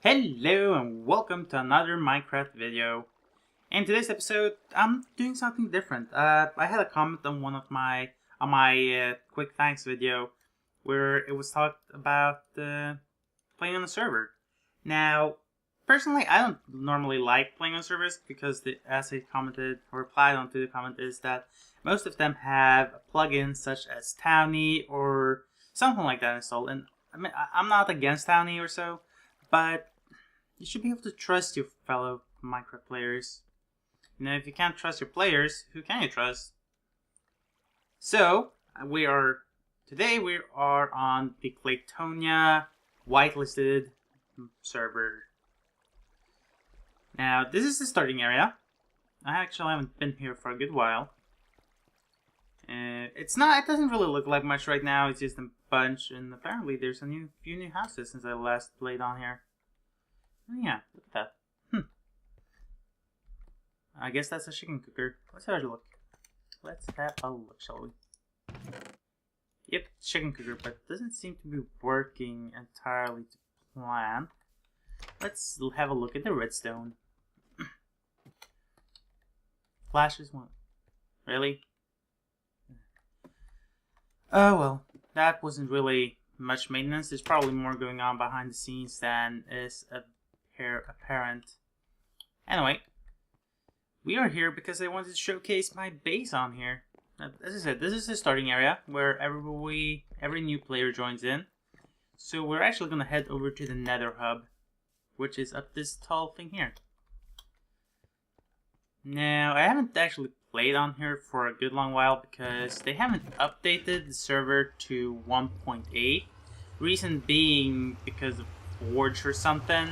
Hello and welcome to another Minecraft video. In today's episode, I'm doing something different. I had a comment on my quick thanks video where it was talked about playing on a server. Now, personally, I don't normally like playing on servers because as I commented or replied onto the comment is that most of them have plugins such as Townie or something like that installed. And I mean, I'm not against Townie or so, but you should be able to trust your fellow Minecraft players. You know, if you can't trust your players, who can you trust? So, today we are on the Claytonia Whitelisted server. Now, this is the starting area. I actually haven't been here for a good while. It doesn't really look like much right now, it's just a bunch, and apparently there's a few new houses since I last played on here. Oh yeah, look at that. I guess that's a chicken cooker. Let's have a look. Shall we? Yep, chicken cooker, but it doesn't seem to be working entirely to plan. Let's have a look at the redstone. Flashes one. Really? Oh well, that wasn't really much maintenance. There's probably more going on behind the scenes than is apparent. Anyway, we are here because I wanted to showcase my base on here. As I said, this is the starting area where every new player joins in. So we're actually going to head over to the Nether hub, which is up this tall thing here. Now, I haven't actually played on here for a good long while because they haven't updated the server to 1.8. Reason being because of Forge or something.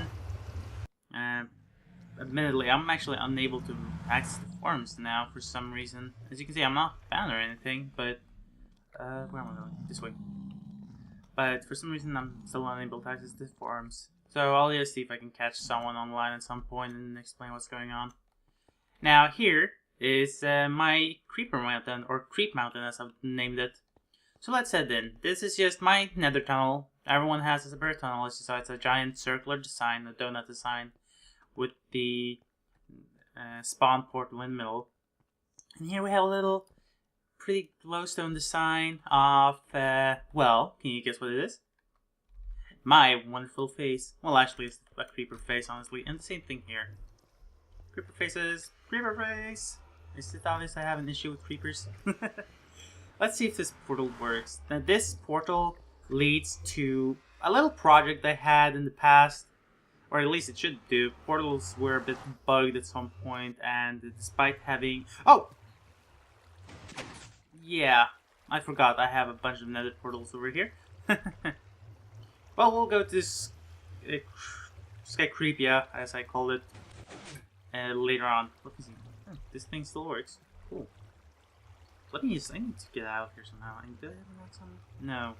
Admittedly, I'm actually unable to access the forums now for some reason. As you can see, I'm not banned or anything, but where am I going? This way. But for some reason, I'm still unable to access the forums. So I'll just see if I can catch someone online at some point and explain what's going on. Now here is my Creeper Mountain, or Creep Mountain as I've named it. So let's head in. This is just my nether tunnel. Everyone has a separate tunnel, so it's a giant circular design, a donut design, with the spawn portal in the middle. And here we have a little pretty glowstone design of, well, can you guess what it is? My wonderful face. Well, actually it's a creeper face, honestly, and the same thing here. Creeper faces, creeper face! Is it obvious I have an issue with creepers? Let's see if this portal works. Now this portal leads to a little project I had in the past, or at least it should do. Portals were a bit bugged at some point, and despite having... Oh! Yeah, I forgot I have a bunch of nether portals over here. Well, we'll go to this Skycreepia, as I call it, later on. Let me see. Oh, this thing still works. Cool. I need to get out of here somehow. Do I have some? No.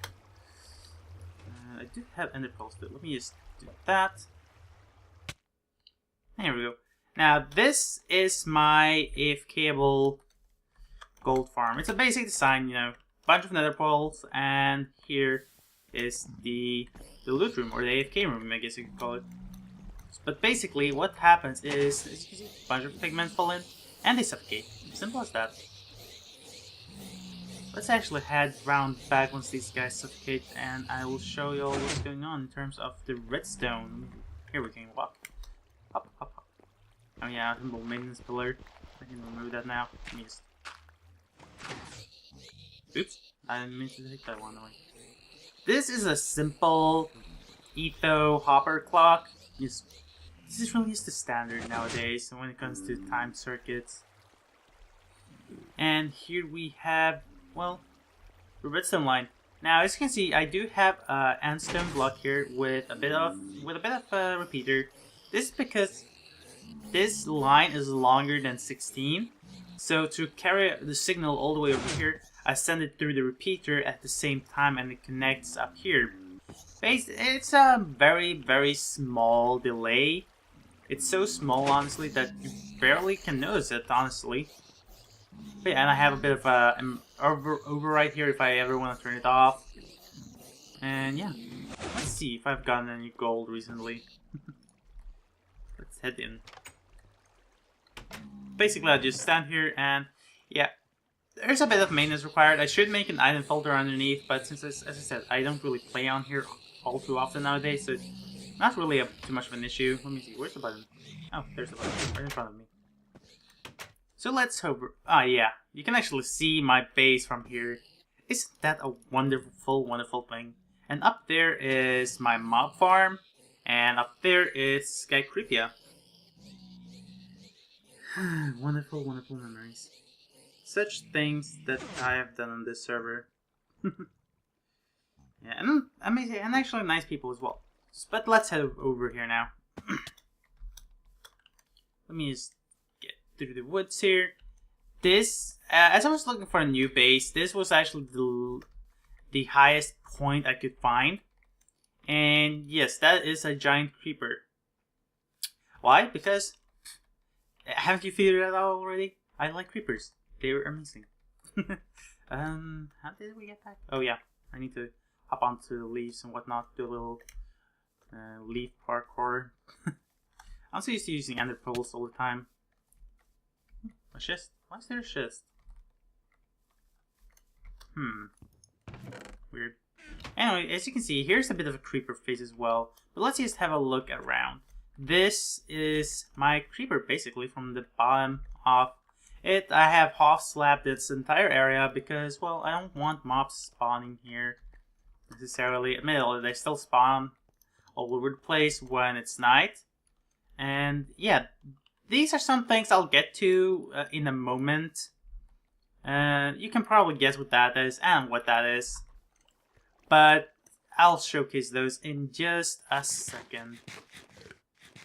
I do have ender pearls too. Let me just do that. There we go. Now, this is my AFKable gold farm. It's a basic design, you know, bunch of nether pearls, and here is the loot room, or the AFK room, I guess you could call it. But basically, what happens is, as you can see, a bunch of pigments fall in, and they suffocate. Simple as that. Let's actually head round back once these guys suffocate, and I will show you all what's going on in terms of the redstone. Here we can walk. Hop, hop, hop. Oh yeah, simple maintenance pillar. I can remove that now. Let me just... Oops, I didn't mean to take that one away. This is a simple Etho hopper clock. This is really just the standard nowadays when it comes to timed circuits. And here we have, well, the redstone line. Now, as you can see, I do have an andstone block here with a bit of a repeater. This is because this line is longer than 16. So to carry the signal all the way over here, I send it through the repeater at the same time, and it connects up here. It's a very, very small delay. It's so small, honestly, that you barely can notice it, honestly. But yeah, and I have a bit of an override here if I ever want to turn it off. And yeah, let's see if I've gotten any gold recently. head in. Basically, I'll just stand here and, yeah, there's a bit of maintenance required. I should make an item folder underneath, but since, as I said, I don't really play on here all too often nowadays, so it's not really too much of an issue. Let me see, where's the button? Oh, there's the button, right in front of me. So let's hover. Yeah, you can actually see my base from here. Isn't that a wonderful, wonderful thing? And up there is my mob farm, and up there is Claytonia. Wonderful, wonderful memories. Such things that I have done on this server. Yeah, and amazing, and actually nice people as well. But let's head over here now. Let me just get through the woods here. This, as I was looking for a new base, this was actually the highest point I could find. And yes, that is a giant creeper. Why? Because, haven't you figured it out already? I like creepers. They're amazing. How did we get back? Oh yeah, I need to hop onto the leaves and whatnot, do a little leaf parkour. I'm also used to using ender pearls all the time. A chest? Why is there a chest? Weird. Anyway, as you can see, here's a bit of a creeper face as well. But let's just have a look around. This is my creeper, basically, from the bottom of it. I have half slabbed this entire area because, well, I don't want mobs spawning here necessarily. Admittedly, they still spawn all over the place when it's night. And yeah, these are some things I'll get to in a moment. You can probably guess what that is and what that is. But I'll showcase those in just a second.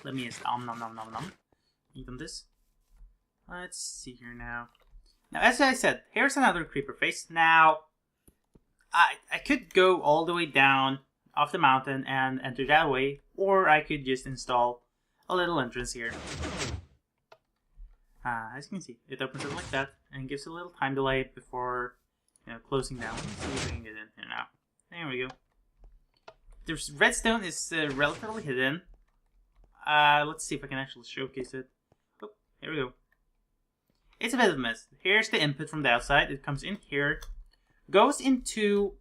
Let me just nom nom nom nom nom. Eat on this. Let's see here now. Now, as I said, here's another creeper face. Now, I could go all the way down off the mountain and enter that way, or I could just install a little entrance here. As you can see, it opens up like that and gives a little time delay before, closing down. Let's see if we can get in here now. There we go. The redstone is relatively hidden. Let's see if I can actually showcase it. Oh, here we go. It's a bit of a mess. Here's the input from the outside. It comes in here, goes into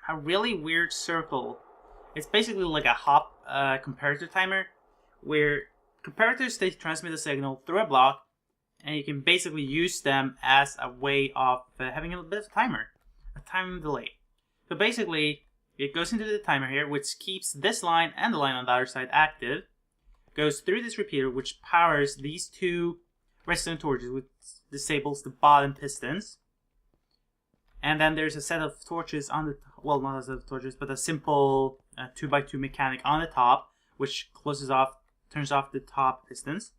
a really weird circle. It's basically like a hop comparator timer, where comparators, they transmit a signal through a block, and you can basically use them as a way of having a bit of a timer, a time delay. So basically, it goes into the timer here, which keeps this line and the line on the other side active, goes through this repeater, which powers these two redstone torches, which disables the bottom pistons. And then there's a set of torches on the, well, not a set of torches, but a simple 2x2 mechanic on the top, which turns off the top pistons.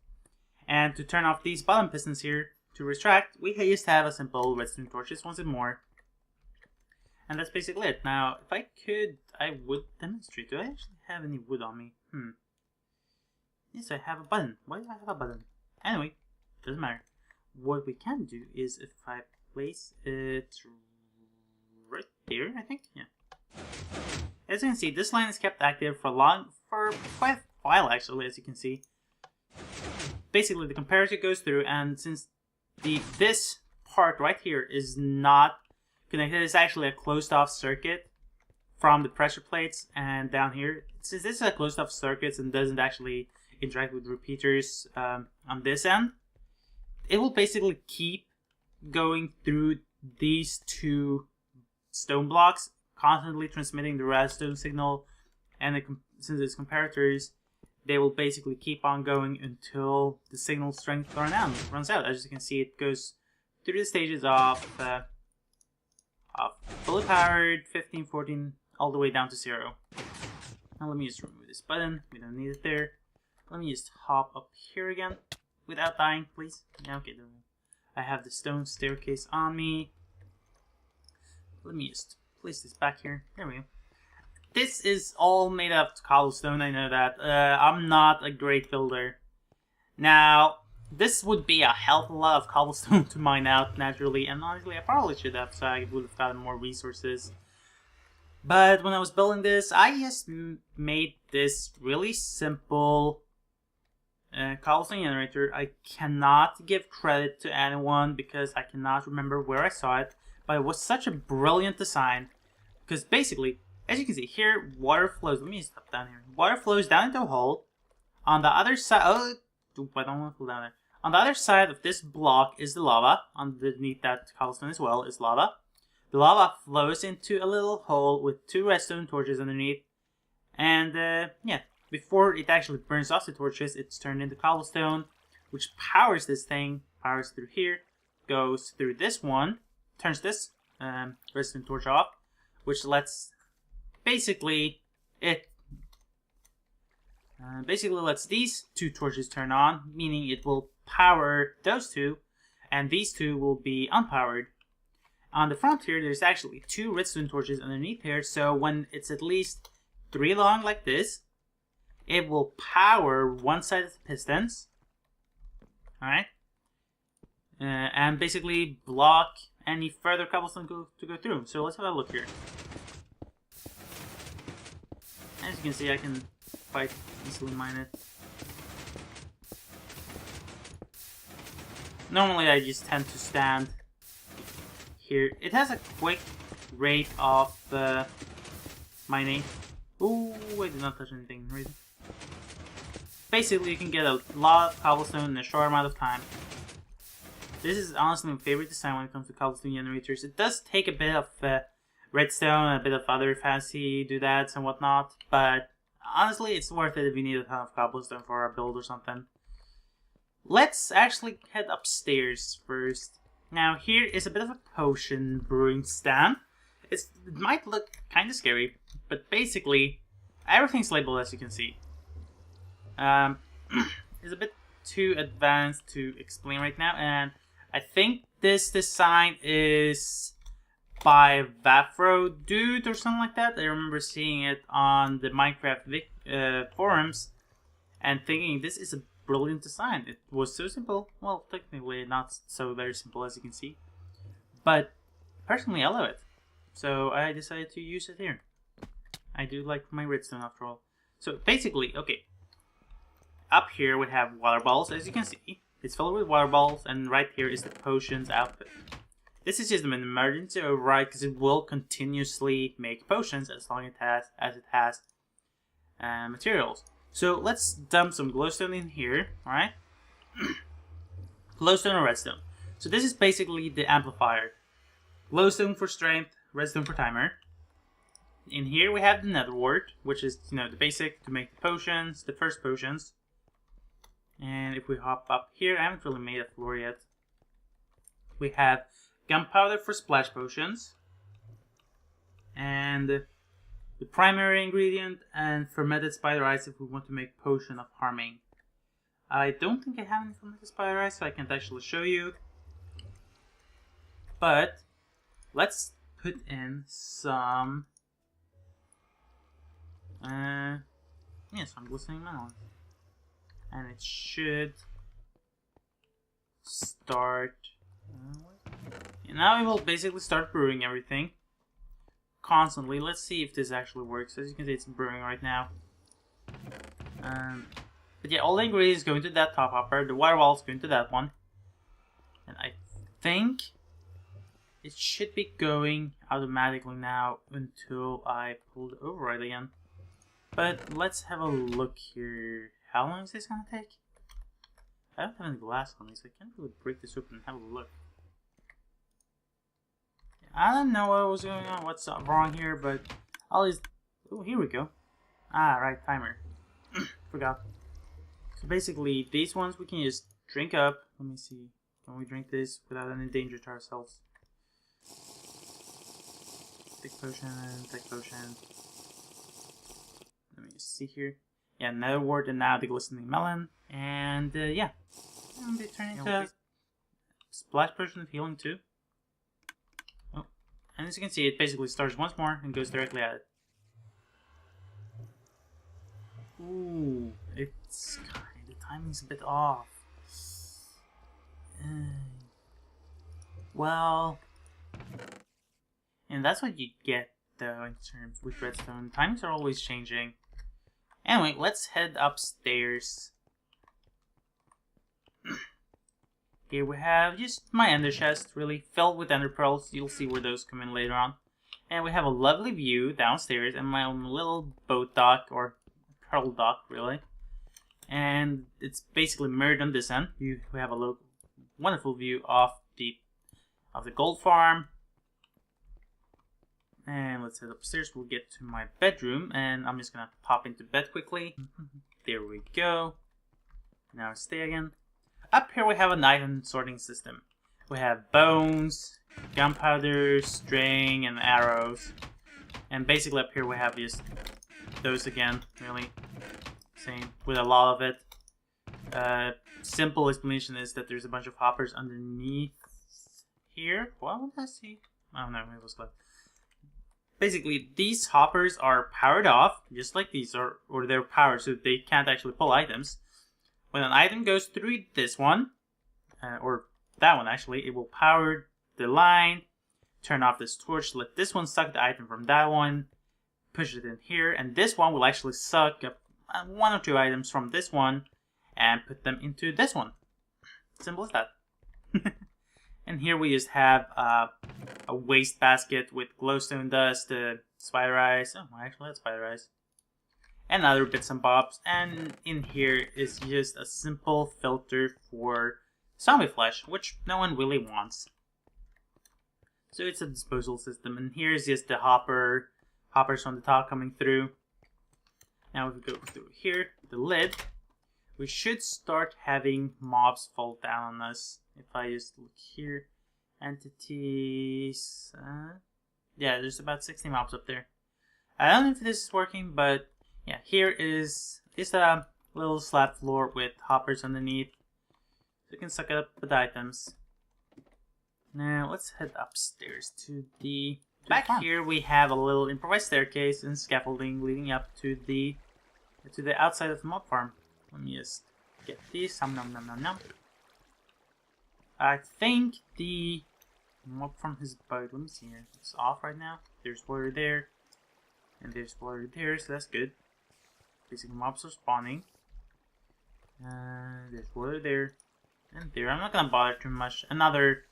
And to turn off these bottom pistons here, to retract, we used to have a simple redstone torches once and more. And that's basically it. Now, if I could, I would demonstrate. Do I actually have any wood on me? Yes, I have a button. Why do I have a button? Anyway, doesn't matter. What we can do is if I place it right there, I think? Yeah. As you can see, this line is kept active for quite a while actually, as you can see. Basically, the comparator goes through, and since this part right here is not connected, it's actually a closed off circuit from the pressure plates and down here. Since this is a closed off circuit and doesn't actually interact with repeaters on this end, it will basically keep going through these two stone blocks, constantly transmitting the redstone signal, and since it's comparators, they will basically keep on going until the signal strength runs out. As you can see, it goes through the stages of fully powered, 15, 14, all the way down to 0. Now let me just remove this button. We don't need it there. Let me just hop up here again without dying, please. Yeah, okay, I have the stone staircase on me. Let me just place this back here. There we go. This is all made of cobblestone, I know that. I'm not a great builder. Now, this would be a hell of a lot of cobblestone to mine out, naturally, and honestly, I probably should have, so I would have gotten more resources. But when I was building this, I just made this really simple cobblestone generator. I cannot give credit to anyone because I cannot remember where I saw it, but it was such a brilliant design. Because basically, as you can see here, water flows. Let me stop down here. Water flows down into a hole. On the other side, I don't want to fall down there. On the other side of this block is the lava. Underneath that cobblestone as well is lava. The lava flows into a little hole with 2 redstone torches underneath. And yeah, before it actually burns off the torches, it's turned into cobblestone, which powers this thing. Powers through here, goes through this one, turns this redstone torch off, which lets basically lets these 2 torches turn on, meaning it will power those 2, and these 2 will be unpowered. On the front here, there's actually 2 redstone torches underneath here, so when it's at least 3 long like this, it will power one side of the pistons, alright, and basically block any further cobblestone to go through. So let's have a look here. As you can see, I can quite easily mine it. Normally I just tend to stand here. It has a quick rate of mining. Ooh, I did not touch anything. Basically, you can get a lot of cobblestone in a short amount of time. This is honestly my favorite design when it comes to cobblestone generators. It does take a bit of redstone and a bit of other fancy doodads and whatnot, but honestly, it's worth it if you need a ton of cobblestone for a build or something. Let's actually head upstairs first. Now, here is a bit of a potion brewing stand. It might look kind of scary, but basically, everything's labeled as you can see. It's a bit too advanced to explain right now, and I think this design is by Vafro Dude or something like that. I remember seeing it on the Minecraft forums and thinking this is a brilliant design. It was so simple. Well, technically not so very simple as you can see, but personally I love it. So I decided to use it here. I do like my redstone after all. So basically, okay, up here we have water balls, as you can see. It's filled with water balls, and right here is the potions output. This is just an emergency override because it will continuously make potions as long as it has materials. So let's dump some glowstone in here, alright? Glowstone or redstone. So this is basically the amplifier. Glowstone for strength, redstone for timer. In here we have the nether wart, which is, you know, the basic to make the potions, the first potions. And if we hop up here, I haven't really made a floor yet. We have gunpowder for splash potions. And the primary ingredient, and fermented spider eyes if we want to make potion of harming. I don't think I have any fermented spider eyes, so I can't actually show you. But let's put in some some glistening melons. And it should start. Now it will basically start brewing everything constantly. Let's see if this actually works. As you can see, it's brewing right now. But yeah, all the ingredients go into that top hopper. The water balls go into that one. And I think it should be going automatically now until I pull the override again. But let's have a look here. How long is this gonna take? I don't have any glass on me, so I can't really break this open and have a look. I don't know what was going on, what's wrong here, but all these. Oh, here we go. Ah, right, timer. Forgot. So basically, these ones we can just drink up. Let me see. Can we drink this without any danger to ourselves? Take potion, take potion. Let me just see here. Yeah, nether wart and now the glistening melon. And yeah. And they turn into a splash potion of healing too. Oh. And as you can see, it basically starts once more and goes directly at it. Ooh, it's kind of, the timing's a bit off. Well, and that's what you get though in terms with redstone. Timings are always changing. Anyway, let's head upstairs. Here we have just my ender chest, really filled with ender pearls. You'll see where those come in later on. And we have a lovely view downstairs and my own little boat dock, or pearl dock, really. And it's basically mirrored on this end. We have a wonderful view of the gold farm. And let's head upstairs. We'll get to my bedroom, and I'm just gonna pop into bed quickly. There we go. Now stay again. Up here we have an item sorting system. We have bones, gunpowder, string, and arrows. And basically up here we have just those again, really. Same, with a lot of it. Simple explanation is that there's a bunch of hoppers underneath here. What did I see? Oh no, it was left. Basically, these hoppers are powered off, just like these, or they're powered so they can't actually pull items. When an item goes through this one, or that one actually, it will power the line, turn off this torch, let this one suck the item from that one, push it in here, and this one will actually suck up one or two items from this one and put them into this one. Simple as that. And here we just have a waste basket with glowstone dust, spider eyes. Oh, actually that's spider eyes. And other bits and bobs. And in here is just a simple filter for zombie flesh, which no one really wants. So it's a disposal system. And here's just the hoppers from the top coming through. Now if we go through here, the lid, we should start having mobs fall down on us. If I just look here, entities, yeah, there's about 60 mobs up there. I don't know if this is working, but yeah, here is a little slab floor with hoppers underneath. So you can suck it up with items. Now let's head upstairs to the back here. We have a little improvised staircase and scaffolding leading up to the outside of the mob farm. Let me just get these. Nom nom nom nom nom. I think the mob from his boat, let me see here, it's off right now. There's water there, and there's water there, so that's good. Basically mobs are spawning. There's water there, and there. I'm not gonna bother too much. Another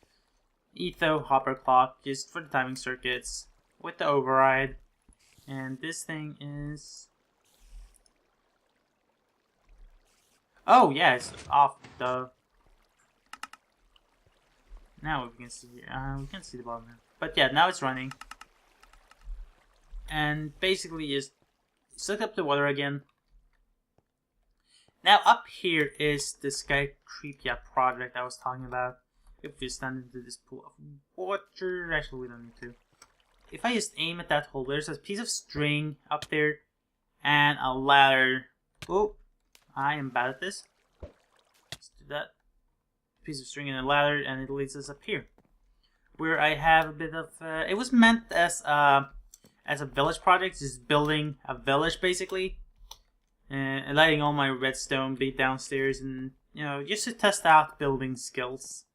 Etho hopper clock, just for the timing circuits, with the override. And this thing is... oh yeah, it's off the... now we can see, we can see the bottom now. But yeah, now it's running. And basically just suck up the water again. Now up here is the Claytonia project I was talking about. If we stand into this pool of water, actually we don't need to. If I just aim at that hole, there's a piece of string up there and a ladder. Oh, I am bad at this. Let's do that. Piece of string and a ladder, and it leads us up here, where I have a bit of. It was meant as a village project, just building a village basically, and letting all my redstone be downstairs, and just to test out building skills.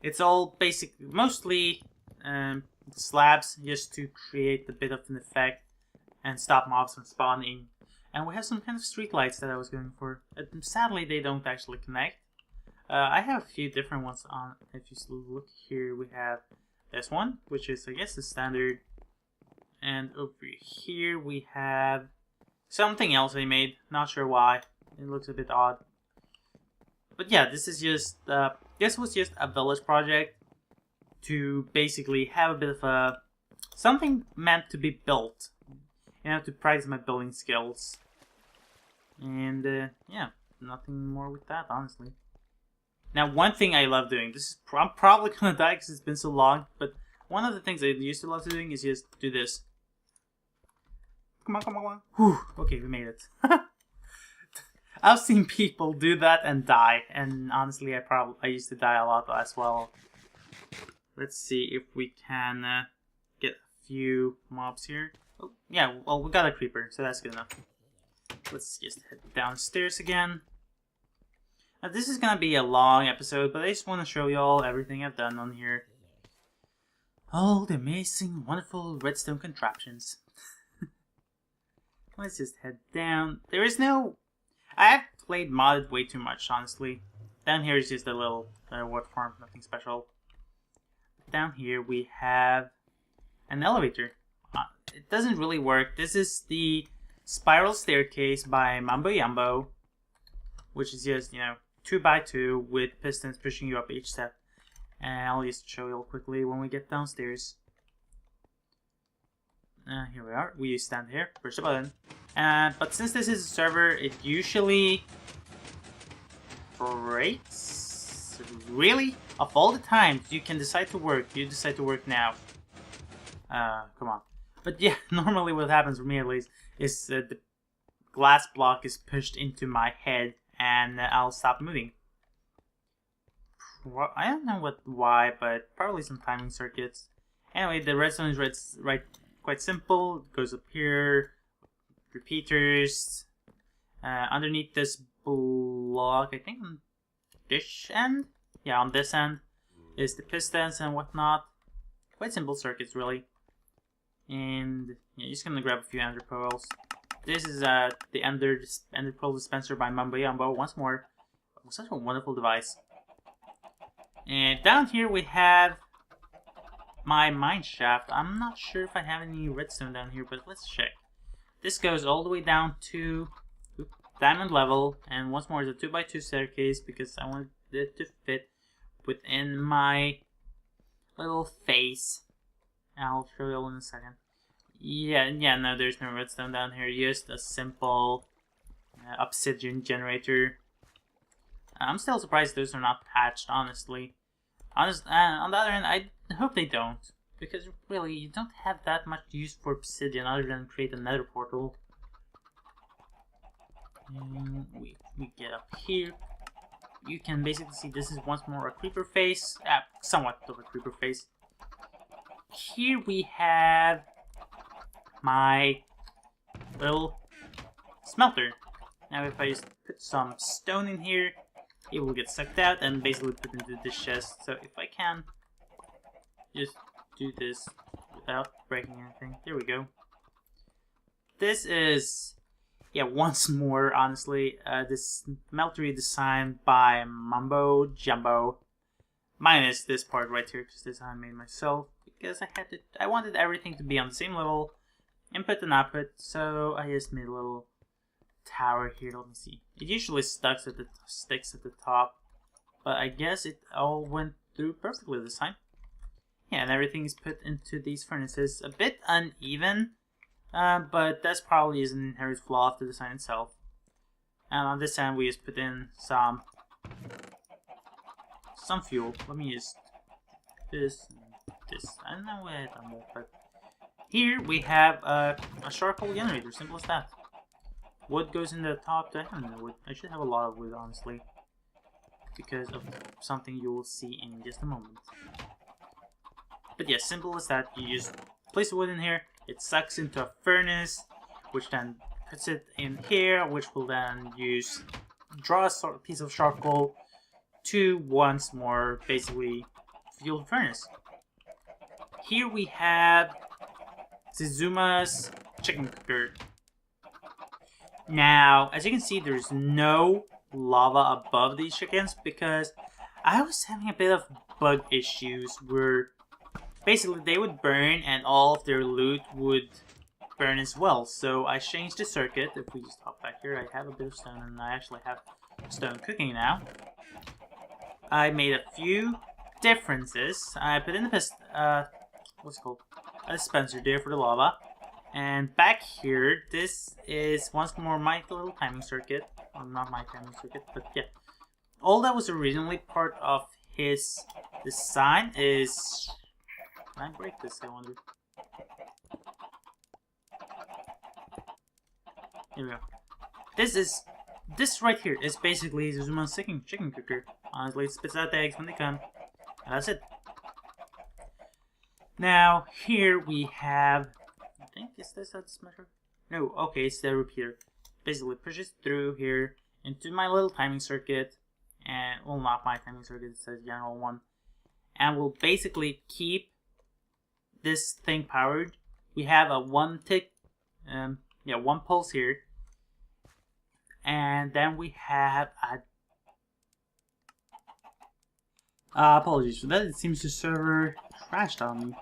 It's all basic, mostly slabs, just to create a bit of an effect and stop mobs from spawning. And we have some kind of street lights that I was going for. Sadly, they don't actually connect. I have a few different ones on. If you look here, we have this one, which is, I guess, the standard. And over here, we have something else I made. Not sure why. It looks a bit odd. But yeah, this is just, this was just a village project to basically have a bit of a, something meant to be built. To practice my building skills. And, yeah, nothing more with that, honestly. Now, one thing I love doing, I'm probably gonna die because it's been so long, but one of the things I used to love doing is just do this. Come on, come on, come on. Whew, okay, we made it. I've seen people do that and die, and honestly, I used to die a lot as well. Let's see if we can get a few mobs here. Oh, yeah, well, we got a creeper, so that's good enough. Let's just head downstairs again. Now, this is gonna be a long episode, but I just want to show y'all everything I've done on here. All the amazing, wonderful redstone contraptions. Let's just head down. There is no... I have played modded way too much, honestly. Down here is just a little wood farm, nothing special. Down here we have an elevator. It doesn't really work. This is the spiral staircase by Mambo Yambo, which is just, 2x2 with pistons pushing you up each step. And I'll just show you quickly when we get downstairs. Here we are. We stand here, push the button. But since this is a server, it usually breaks. Really? Of all the times you can decide to work, you decide to work now. Come on. But yeah, normally what happens for me at least is the glass block is pushed into my head and I'll stop moving. I don't know why, but probably some timing circuits. Anyway, the redstone is quite simple. It goes up here, repeaters. Underneath this block, I think on this end? Yeah, on this end is the pistons and whatnot. Quite simple circuits, really. And yeah, just gonna grab a few ender pearls. This is the ender pearl dispenser by Mambo Yambo. Once more, such a wonderful device. And down here we have my mine shaft. I'm not sure if I have any redstone down here, but let's check. This goes all the way down to diamond level, and once more is a 2x2 staircase because I wanted it to fit within my little face. I'll show you all in a second. Yeah, no, there's no redstone down here. Just a simple obsidian generator. I'm still surprised those are not patched, honestly. On the other hand, I hope they don't. Because really, you don't have that much use for obsidian other than create a nether portal. And we get up here. You can basically see this is once more a creeper face. Somewhat of a creeper face. Here we have my little smelter. Now if I just put some stone in here, it will get sucked out and basically put into this chest. So if I can just do this without breaking anything. There we go. This is, yeah, once more, honestly, this smeltery designed by Mambo Jumbo. Minus this part right here, because this I made myself. Because I wanted everything to be on the same level, input and output, so I just made a little tower here. Let me see. It usually sticks at the top, but I guess it all went through perfectly this time. Yeah, and everything is put into these furnaces. A bit uneven, but that's probably an inherent flaw of the design itself. And on this end, we just put in some fuel. Let me just this. I don't know where I've done that, but here we have a charcoal generator. Simple as that. Wood goes in the top. I don't know wood. I should have a lot of wood, honestly, because of something you will see in just a moment. But yeah, simple as that. You just place the wood in here. It sucks into a furnace, which then puts it in here, which will then draw a piece of charcoal to once more basically fuel the furnace. Here we have Suzuma's chicken cooker. Now, as you can see, there's no lava above these chickens because I was having a bit of bug issues where basically they would burn and all of their loot would burn as well. So I changed the circuit. If we just hop back here, I have a bit of stone and I actually have stone cooking now. I made a few differences. I put in the what's it called? A dispenser there for the lava. And back here, this is once more my little timing circuit. Well, not my timing circuit, but yeah. All that was originally part of his design is... Can I break this, I wonder? Here we go. This right here is basically Suzuma's chicken cooker. Honestly, it spits out the eggs when they come. And that's it. Now, here we have... I think, is this a dispenser? No, okay, it's the repeater. Basically pushes through here into my little timing circuit. And, well, not my timing circuit, it's a general one. And we'll basically keep this thing powered. We have a one pulse here. And then we have a Apologies for that. It seems the server crashed on me.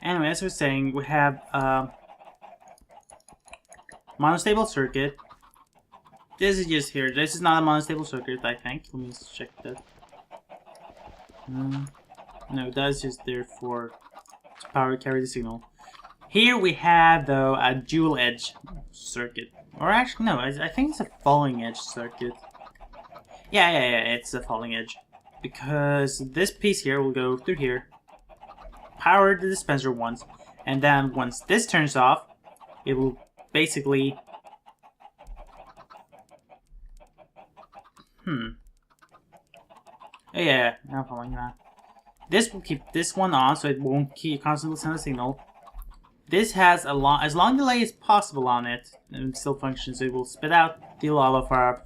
Anyway, as I was saying, we have monostable circuit. This is just here. This is not a monostable circuit, I think. Let me just check that. No, that's just there for to power carry the signal. Here we have, though, a dual edge circuit. Or actually, no, I think it's a falling edge circuit. Yeah, it's a falling edge. Because this piece here will go through here, power the dispenser once, and then once this turns off, it will basically... Oh, yeah, I'm following that. This will keep this one on, so it won't keep constantly send a signal. This has as long delay as possible on it, and it still functions. It will spit out the lava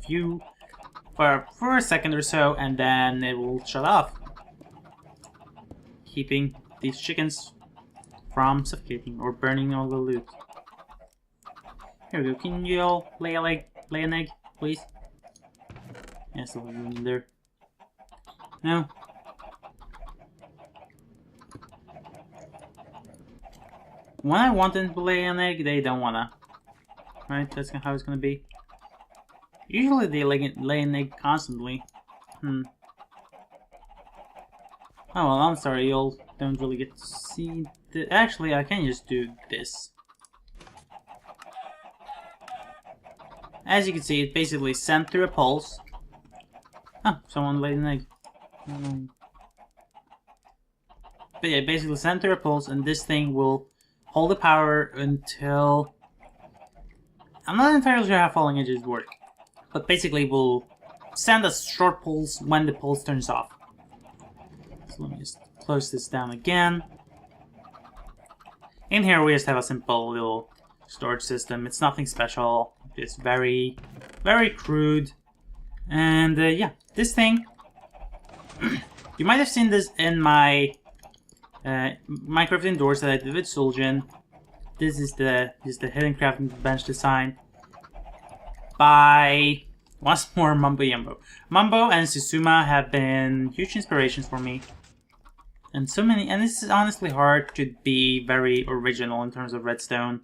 for a second or so, and then it will shut off, keeping these chickens from suffocating or burning all the loot. Here we go. Can you all lay an egg, please? Yes, yeah, in there. No. When I want them to lay an egg, they don't wanna. Right? That's how it's gonna be. Usually they lay an egg constantly. Oh well, I'm sorry, you all don't really get to see the... Actually, I can just do this. As you can see, it basically sent through a pulse. Oh, someone laid an egg. But yeah, basically sent through a pulse, and this thing will hold the power until... I'm not entirely sure how falling edges work. But basically will send a short pulse when the pulse turns off. So let me just close this down again. In here we just have a simple little storage system. It's nothing special. It's very, very crude. And yeah, this thing... You might have seen this in my Minecraft Indoors that I did with Solgen. This is the hidden crafting bench design by once more Mumbo Yumbo. Mumbo and Susuma have been huge inspirations for me, and so many. And this is honestly hard to be very original in terms of Redstone.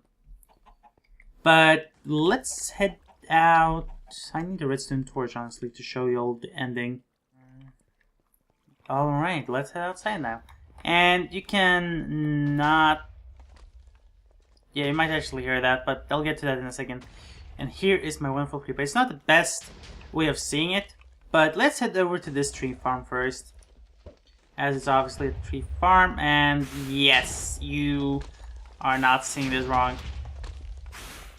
But let's head out. I need a redstone torch, honestly, to show you all the ending. All right, let's head outside now. And you can not... Yeah, you might actually hear that, but I'll get to that in a second. And here is my wonderful creeper. It's not the best way of seeing it, but let's head over to this tree farm first. As it's obviously a tree farm, and yes, you are not seeing this wrong.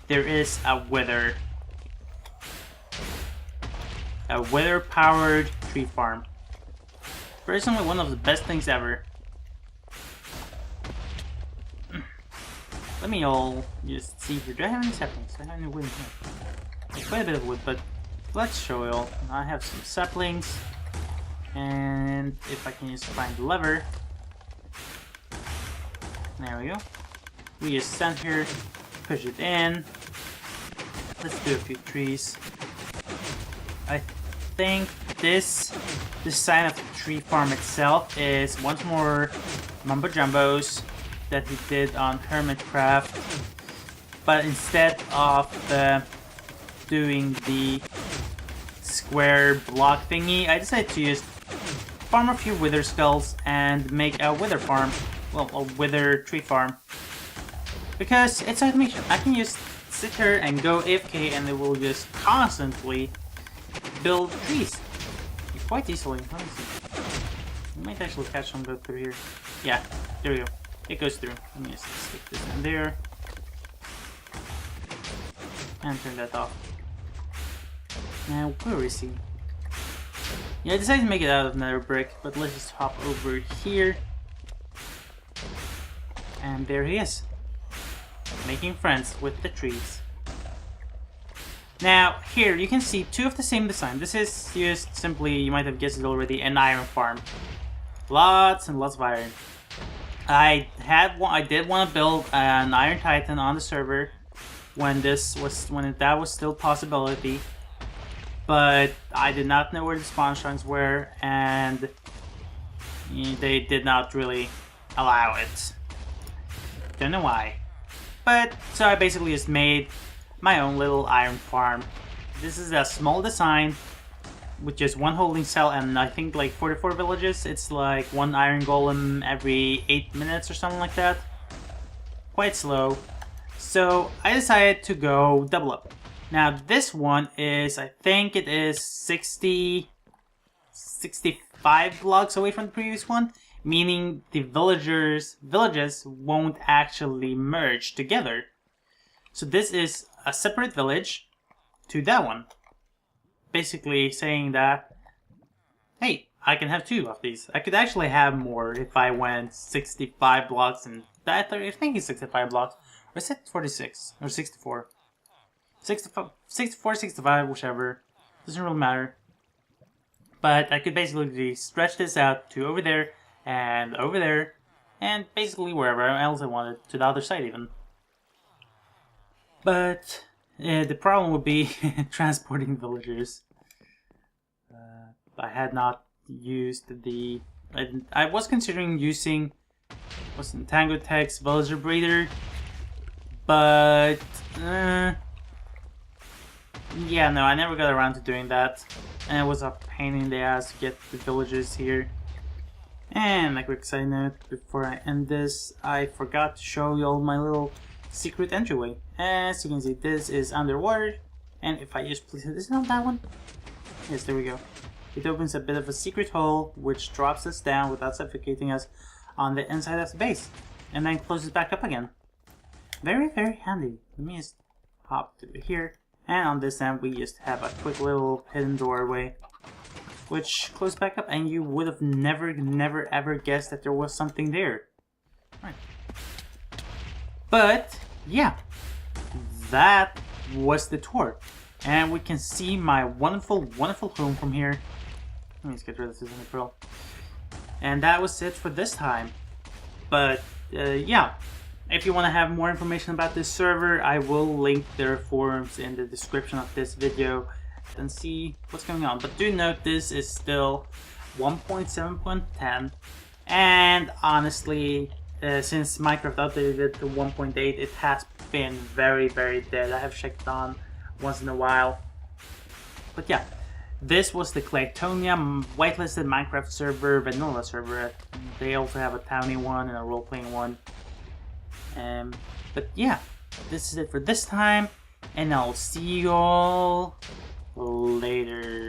There is a wither. A wither-powered tree farm. Personally, one of the best things ever. Let me all just see here. Do I have any saplings? I have any wood here. Quite a bit of wood, but let's show you all. I have some saplings. And if I can just find the lever. There we go. We just stand here, push it in. Let's do a few trees. I think this design of the tree farm itself is once more Mumbo Jumbo's that he did on Hermitcraft, but instead of doing the square block thingy, I decided to just farm a few wither skulls and make a wither farm, well, a wither tree farm, because it's automation. I can just sit here and go AFK and it will just constantly build trees quite easily. Let me see. We might actually catch some go through here. Yeah, there we go. It goes through. Let me just stick this in there. And turn that off. Now, where is he? Yeah, I decided to make it out of nether brick, but let's just hop over here. And there he is. Making friends with the trees. Now, here you can see two of the same design. This is just simply, you might have guessed it already, an iron farm. Lots and lots of iron. I did want to build an Iron Titan on the server when that was still a possibility, but I did not know where the spawn shrines were, and They did not really allow it. Don't know why. But, so I basically just made my own little iron farm. This is a small design with just one holding cell and I think like 44 villages. It's like one iron golem every 8 minutes or something like that. Quite slow. So I decided to go double up. Now this one is, I think it is 65 blocks away from the previous one, meaning the villages won't actually merge together. So this is a separate village to that one. Basically saying that, hey, I can have 2 of these. I could actually have more if I went 65 blocks and that, I think it's 65 blocks. Or is it 46? Or 64? 64, 65, whichever. Doesn't really matter. But I could basically stretch this out to over there, and basically wherever else I wanted, to the other side even. But the problem would be transporting villagers. I had not used the... I was considering using Tango Tech's Villager Breeder, but yeah, no, I never got around to doing that, and it was a pain in the ass to get the villagers here. And a quick side note before I end this, I forgot to show you all my little secret entryway. As you can see, this is underwater, and if I just place this on that one, yes, there we go. It opens a bit of a secret hole, which drops us down without suffocating us on the inside of the base, and then closes back up again. Very, very handy. Let me just hop through here, and on this end we just have a quick little hidden doorway, which closes back up, and you would have never ever guessed that there was something there. Right. But yeah, that was the tour, and we can see my wonderful home from here. Let me just get rid of this in the grill. And that was it for this time. But yeah, if you want to have more information about this server, I will link their forums in the description of this video and see what's going on. But do note, this is still 1.7.10, and honestly, since Minecraft updated it to 1.8, it has been very, very dead. I have checked on once in a while. But yeah, this was the Claytonia Whitelisted Minecraft server, vanilla server. They also have a townie one and a role-playing one. But yeah, this is it for this time, and I'll see you all later.